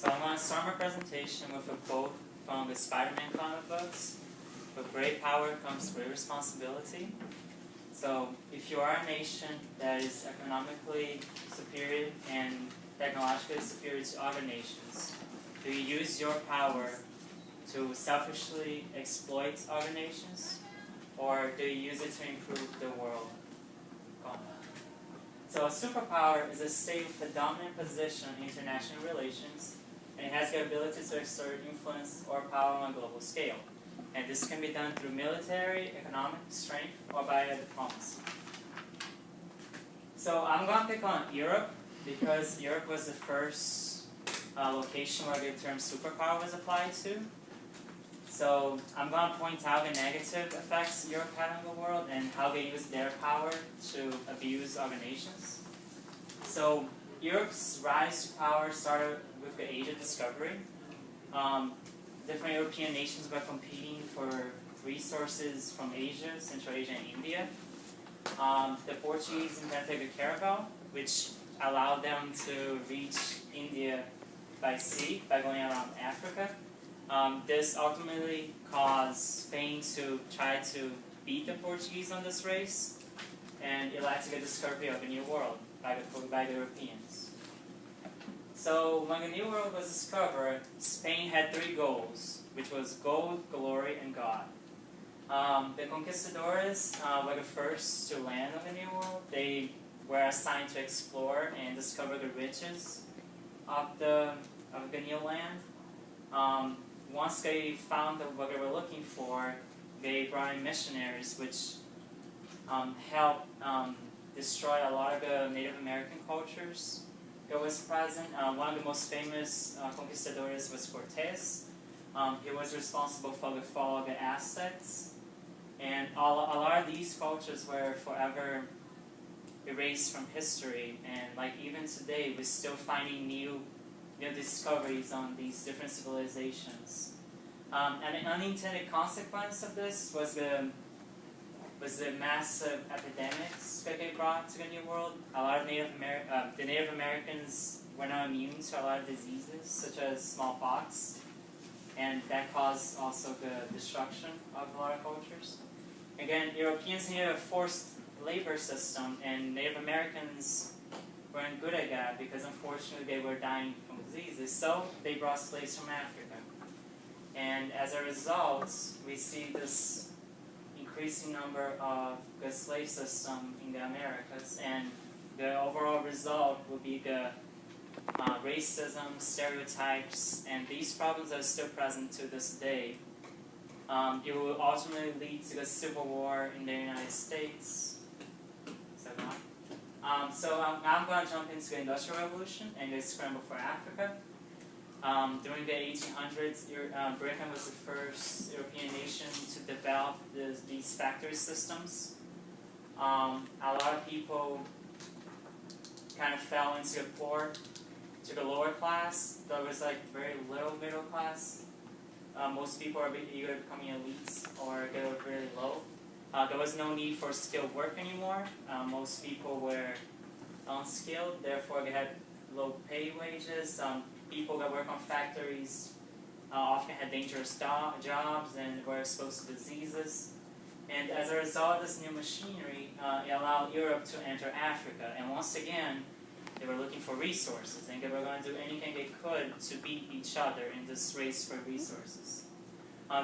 So I'm going to start my presentation with a quote from the Spider-Man comic books. With great power comes great responsibility. So if you are a nation that is economically superior and technologically superior to other nations, do you use your power to selfishly exploit other nations, or do you use it to improve the world? So a superpower is a state with a dominant position in international relations, and it has the ability to exert influence or power on a global scale. And this can be done through military, economic strength, or by diplomacy. So I'm going to pick on Europe, because Europe was the first location where the term superpower was applied to. So I'm going to point out the negative effects Europe had on the world and how they used their power to abuse other nations. So Europe's rise to power started with the age of discovery. Different European nations were competing for resources from Asia, Central Asia, and India. The Portuguese invented the caravel, which allowed them to reach India by sea by going around Africa. This ultimately caused Spain to try to beat the Portuguese on this race, and it led to the discovery of the New World by the Europeans. So when the New World was discovered, Spain had three goals, which was gold, glory, and God. The conquistadores were the first to land on the New World. They were assigned to explore and discover the riches of the new land. Once they found what they were looking for, they brought in missionaries, which helped destroy a lot of the Native American cultures that was present. One of the most famous conquistadores was Cortés. He was responsible for the fall of the Aztecs. And a lot of these cultures were forever erased from history. And like even today, we're still finding new discoveries on these different civilizations. And an unintended consequence of this was the massive epidemics that they brought to the New World. A lot of the Native Americans were not immune to a lot of diseases, such as smallpox, and that caused also the destruction of a lot of cultures. Again, Europeans needed a forced labor system, and Native Americans weren't good at that because unfortunately they were dying from diseases, so they brought slaves from Africa. And as a result, we see this increasing number of the slave system in the Americas, and the overall result would be the racism, stereotypes, and these problems are still present to this day. It will ultimately lead to the Civil War in the United States. Now I'm going to jump into the Industrial Revolution and the scramble for Africa. During the 1800s, Britain was the first European nation to develop these factory systems. A lot of people kind of fell into the lower class. There was like very little middle class. Most people are either becoming elites or they were very low. There was no need for skilled work anymore. Most people were unskilled, therefore they had low pay wages. People that work on factories often had dangerous jobs and were exposed to diseases. And as a result of this new machinery, it allowed Europe to enter Africa. And once again, they were looking for resources, and they were going to do anything they could to beat each other in this race for resources.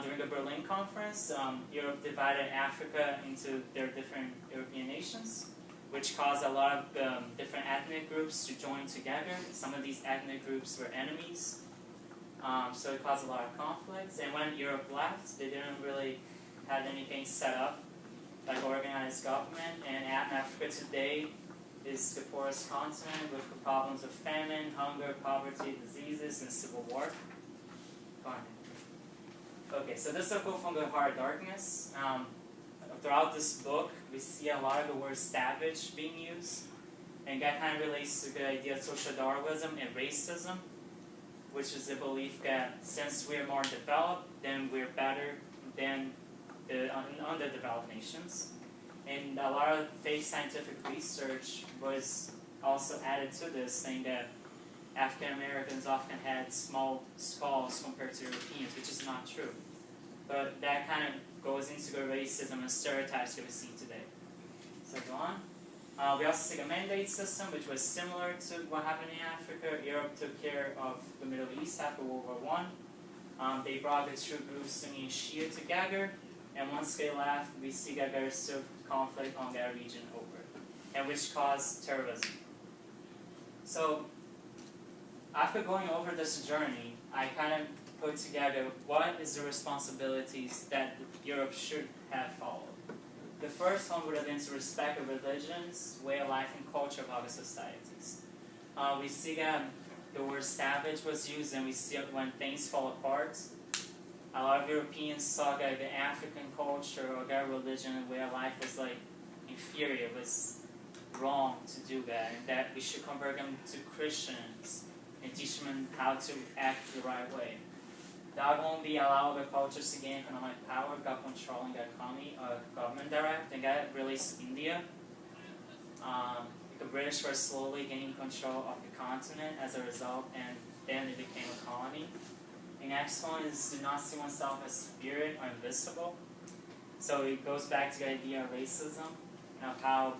During the Berlin Conference, Europe divided Africa into their different European nations, which caused a lot of different ethnic groups to join together. Some of these ethnic groups were enemies, so it caused a lot of conflicts. And when Europe left, they didn't really have anything set up, like organized government. And Africa today is the poorest continent with the problems of famine, hunger, poverty, diseases, and civil war. Okay, so this is a quote from The Heart of Darkness. Throughout this book, we see a lot of the word savage being used, and that kind of relates to the idea of social Darwinism and racism, which is the belief that since we're more developed, then we're better than the underdeveloped nations. And a lot of fake scientific research was also added to this, saying that African Americans often had small skulls compared to Europeans, which is not true. But that kind of goes into the racism and stereotypes that we see today. So go on. We also see a mandate system, which was similar to what happened in Africa. Europe took care of the Middle East after World War I. They brought the two groups, Sunni and Shia, together. And once they left, we see that there is still conflict on that region over, and which caused terrorism. So after going over this journey, I kind of put together what is the responsibilities that Europe should have followed. The first one would have been to respect the religions, way of life, and culture of other societies. We see that the word savage was used, and we see it when things fall apart. A lot of Europeans saw that the African culture or their religion and way of life was like inferior, was wrong to do that, and that we should convert them to Christians and teach them how to act the right way. That won't be allow other cultures to gain economic power without controlling their economy or government direct, and that relates to India. The British were slowly gaining control of the continent as a result, and then it became a colony. The next one is do not see oneself as superior or invisible. So it goes back to the idea of racism, of how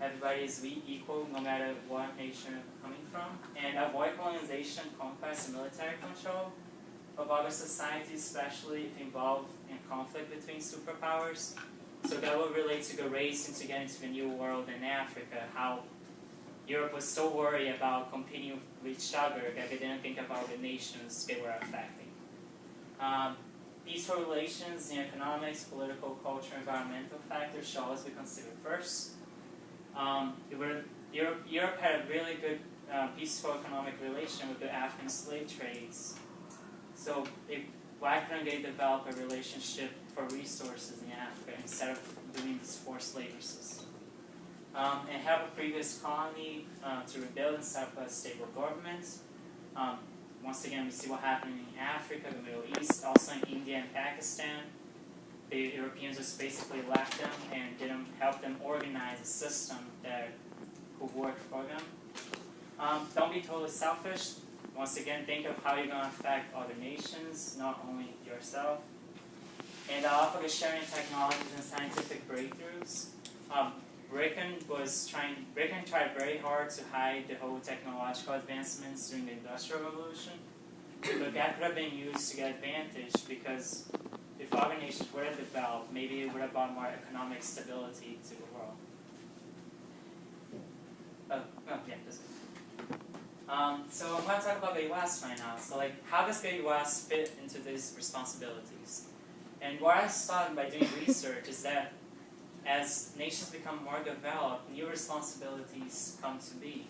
everybody is equal no matter what nation you're coming from. And avoid colonization, conquest, and military control of other societies, especially if involved in conflict between superpowers. So that will relate to the race and to get into the New World in Africa, how Europe was so worried about competing with each other that they didn't think about the nations they were affecting. Peaceful relations in economics, political, culture, environmental factors should always be considered first. Europe had a really good peaceful economic relation with the African slave trades. So why couldn't they develop a relationship for resources in Africa instead of doing this forced labor system? And have a previous colony to rebuild and set up a stable government. Once again, we see what happened in Africa, the Middle East, also in India and Pakistan. The Europeans just basically left them and didn't help them organize a system that could work for them. Don't be totally selfish. Once again, think of how you're going to affect other nations, not only yourself. And offer the sharing technologies and scientific breakthroughs. Britain tried very hard to hide the whole technological advancements during the Industrial Revolution, but that could have been used to get advantage, because if other nations were developed, maybe it would have brought more economic stability to the world. So I'm going to talk about the U.S. right now. So how does the U.S. fit into these responsibilities? And what I started by doing research is that as nations become more developed, new responsibilities come to be.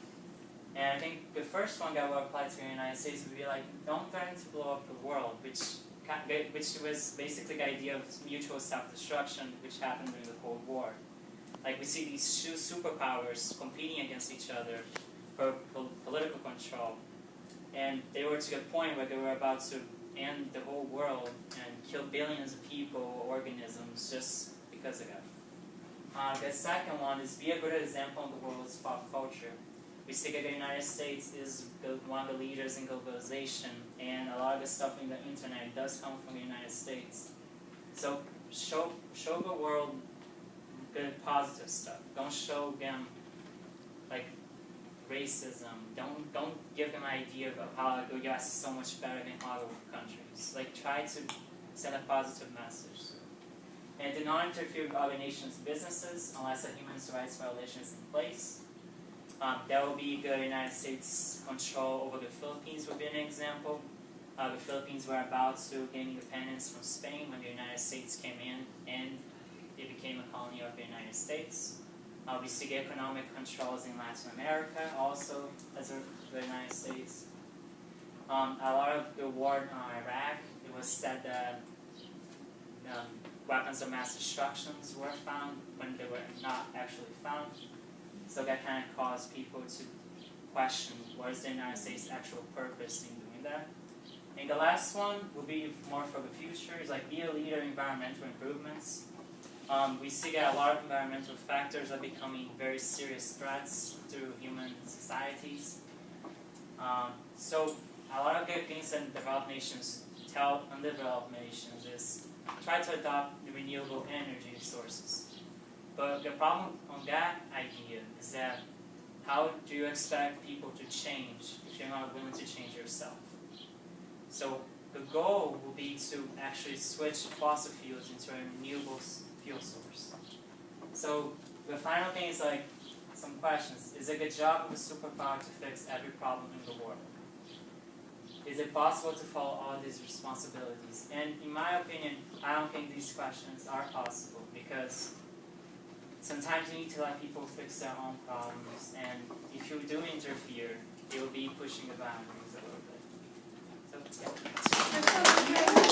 And I think the first one that will apply to the United States would be don't threaten to blow up the world, which was basically the idea of mutual self-destruction, which happened during the Cold War. We see these two superpowers competing against each other for political control. And they were to the point where they were about to end the whole world and kill billions of people, organisms, just because of that. The second one is be a good example in the world's pop culture. We see that the United States is one of the leaders in globalization, and a lot of the stuff in the internet does come from the United States. So show the world good positive stuff. Don't show them racism. Don't give them an idea of how the US is so much better than other countries. Try to send a positive message. And do not interfere with other nations' businesses unless a human rights violation is in place. That will be the United States' control over the Philippines would be an example. The Philippines were about to gain independence from Spain when the United States came in, and it became a colony of the United States. We see economic controls in Latin America also as the United States. A lot of the war in Iraq, it was said that weapons of mass destruction were found when they were not actually found. So that kind of caused people to question what is the United States' actual purpose in doing that. And the last one will be more for the future, is be a leader in environmental improvements. We see that a lot of environmental factors are becoming very serious threats to human societies. So a lot of good things that developed nations tell undeveloped nations is try to adopt the renewable energy sources. But the problem on that idea is that how do you expect people to change if you're not willing to change yourself? So the goal will be to actually switch fossil fuels into a renewable fuel source. So the final thing is like some questions. Is it a job of a superpower to fix every problem in the world? Is it possible to follow all these responsibilities? And in my opinion, I don't think these questions are possible because sometimes you need to let people fix their own problems, and if you do interfere, you'll be pushing the boundaries a little bit. So, yeah.